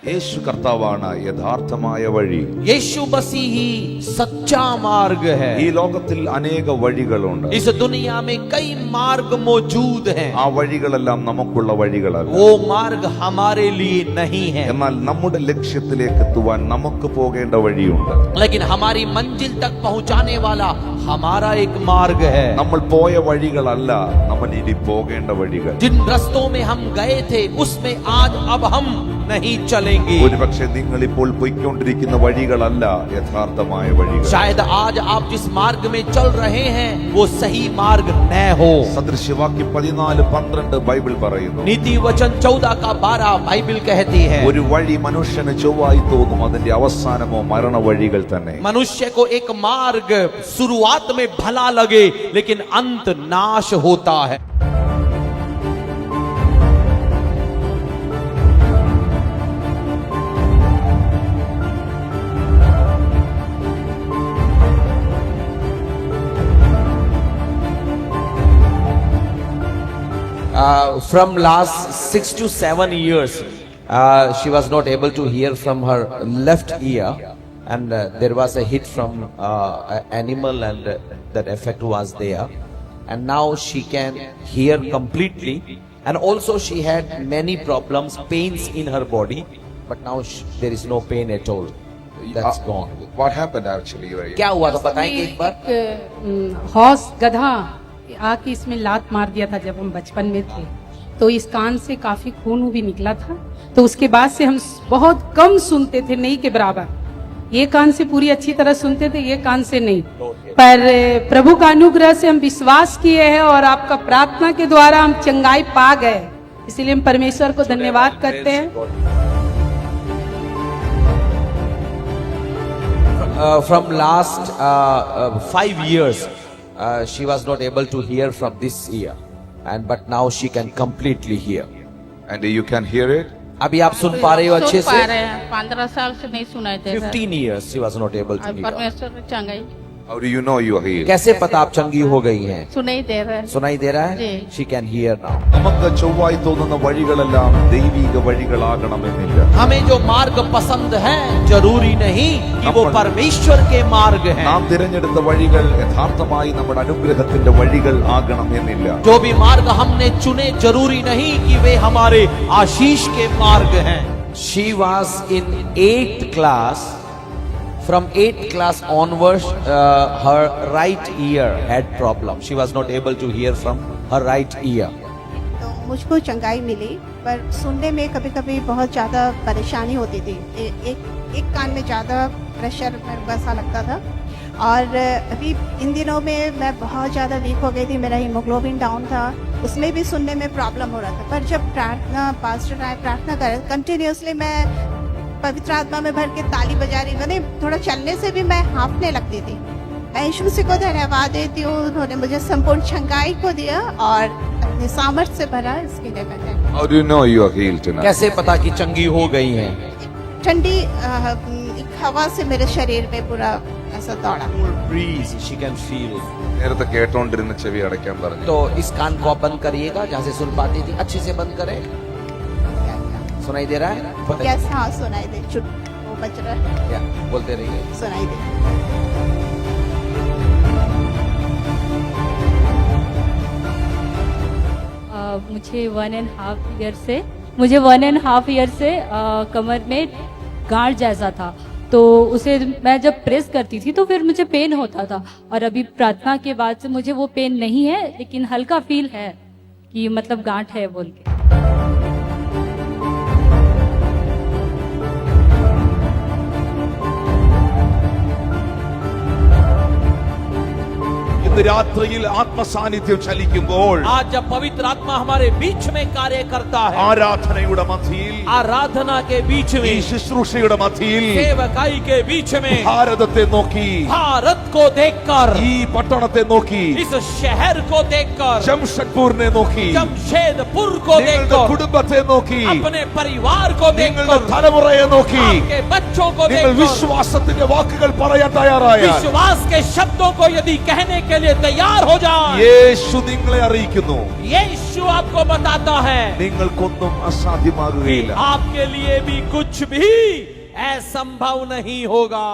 യേശു കർത്താവാണ് യഥാർത്ഥമായ വഴി. यीशु मसीह ही सच्चा मार्ग है. ഈ ലോകത്തിൽ അനേക വഴികളുണ്ട്. इस दुनिया में कई मार्ग मौजूद हैं. ആ വഴികളെല്ലാം നമുക്കുള്ള വഴികളല്ല. वो मार्ग हमारे लिए नहीं है. എന്നാൽ നമ്മുടെ ലക്ഷ്യത്തിലേക്ക് എത്തുവാൻ നമുക്ക് പോകേണ്ട വഴിയുണ്ട്. लेकिन हमारी मंजिल तक पहुंचाने वाला हमारा एक मार्ग है. നമ്മൾ പോയ വഴികളല്ല നമ്മൾ ഇനി പോകേണ്ട വഴികൾ. जिन रस्तों में हम गए थे उसमें आज अब हम नहीं चलेंगे. ഒരുപക്ഷെ നിങ്ങൾ ഇപ്പോൾ പോയിക്കൊണ്ടിരിക്കുന്ന വഴികളല്ല യഥാർത്ഥമായ വഴികൾ. शायद आज आप जिस मार्ग में चल रहे हैं वो सही मार्ग न हो. സദൃശ്യവാക്യം 14:12 ബൈബിൾ പറയുന്നു, नीति वचन 14 का 12 बाइबल कहती है, ഒരു വഴി മനുഷ്യന് ചൊവ്വായി തോന്നും, അതിന്റെ അവസാനമോ മരണ വഴികൾ തന്നെ. मनुष्य को एक मार्ग शुरुआत में भला लगे लेकिन अंत नाश होता है. From last 6 to 7 years, she was not able to hear from her left ear, and there was a hit from an animal, and that effect was there. And now she can hear completely, and also she had many problems, pains in her body, but now there is no pain at all. That's gone. What happened actually? क्या हुआ था बताएंगे एक बार? Horse गधा आके इसमें लात मार दिया था जब हम बचपन में थे, तो इस कान से काफी खून भी निकला था. तो उसके बाद से हम बहुत कम सुनते थे, नहीं के बराबर. ये कान से पूरी अच्छी तरह सुनते थे, ये कान से नहीं. पर प्रभु का अनुग्रह से हम विश्वास किए हैं और आपका प्रार्थना के द्वारा हम चंगाई पा गए. इसलिए हम परमेश्वर को धन्यवाद करते हैं. From last 5 years, she was not able to hear from this ear, but now she can completely hear. And you can hear it? अभी आप सुन पा रहे हो अच्छे सुन से? पा रहे हैं. 15 साल से नहीं सुनाई दे रहा. 15 years she was not able to hear. परमेश्वर ने चंगाई How do you know you are healed? कैसे पता आप चंगी हो गई हैं? सुनाई दे रहा है. सुनाई दे रहा है? जी. She can hear now. നമുക്ക് ചൊവ്വായി തോന്നുന്ന വഴികളെല്ലാം ദൈവിക വഴികളാകണമെന്നില്ല. हमें जो मार्ग पसंद है जरूरी नहीं कि वो परमेश्वर के मार्ग हैं. നാം തിരഞ്ഞെടുത്ത വഴികൾ യഥാർത്ഥമായി നമ്മുടെ അനുഗ്രഹത്തിന്റെ വഴികൾ ആകണം എന്നില്ല. जो भी मार्ग हमने चुने जरूरी नहीं कि वे हमारे आशीष के मार्ग हैं. She was in 8th class. From 8th class onwards, her right ear had problem. She was not able to hear from her right ear. तो मुझको चंगाई मिली, पर सुनने में कभी कभी बहुत ज़्यादा परेशानी होती थी. एक कान में ज़्यादा प्रेशर मेरे को ऐसा लगता था. और अभी इन दिनों में मैं बहुत ज़्यादा वीक हो गई थी, मेरा हीमोग्लोबिन डाउन था, उसमें भी सुनने में प्रॉब्लम हो रहा था. पर जब पास्टर आए प्रार्थना करें, कंटिन्यूसली मैं पवित्र आत्मा में भर के ताली बजा रही, मैंने थोड़ा चलने से भी मैं हाँफने लगती थी. मैं यीशु मसीह को धन्यवाद देती हूँ, उन्होंने मुझे संपूर्ण चंगाई को दिया और अपने सामर्थ्य से भरा. इसके लिए मैं How do you know you are healed tonight? कैसे पता कि चंगी हो गई हैं? ठंडी एक हवा से मेरे शरीर में पूरा ऐसा दौड़ा. Breeze, she can feel. നേരത്തെ കേട്ടോണ്ടിരുന്ന ചെവി അടയ്ക്കാൻ പറഞ്ഞു. तो इस कान को आप बंद करिएगा, जहाँ से सुन पाती थी अच्छे से बंद करें. सुनाई दे रहा है? यस, हाँ सुनाई दे. चुप वो बज रहा है. क्या बोलते रहिए. सुनाई दे. मुझे 1.5 ईयर से कमर में गांठ जैसा था, तो उसे मैं जब प्रेस करती थी तो फिर मुझे पेन होता था. और अभी प्रार्थना के बाद से मुझे वो पेन नहीं है, लेकिन हल्का फील है कि मतलब गांठ है बोल के. ഇന്ന് രാത്രിയിൽ ആത്മസാന്നിധ്യം ചലിക്കുമ്പോൾ आज जब पवित्र आत्मा हमारे बीच में कार्य करता है, ആരാധനയുടെ മധ്യയിൽ, आराधना के बीच ഈ में, ശുശ്രൂഷയുടെ മധ്യയിൽ सेवकाई के बीच में, ഭാരതത്തെ നോക്കി, भारत को देखकर, ഈ പട്ടണത്തെ നോക്കി, इस शहर को देखकर, ജംഷഡ്പൂരിനെ നോക്കി, जमशेदपुर को നിങ്ങളുടെ देखकर, കുടുംബത്തെ നോക്കി, अपने परिवार को നിങ്ങളുടെ देखकर, തലമുറയെ നോക്കി, आपके बच्चों को നിങ്ങൾ देखकर, വിശ്വാസത്തിന്റെ വാക്കുകൾ പറയാൻ തയ്യാറായാൽ विश्वास के शब्दों को यदि कहने के लिए लिए तैयार हो जाए। യേശു നിങ്ങളെ അറിയിക്കുന്നു, यीशु आपको बताता है നിങ്ങൾക്കൊന്നും कि അസാധ്യമാകുകയില്ല. आपके लिए भी कुछ भी असंभव नहीं होगा।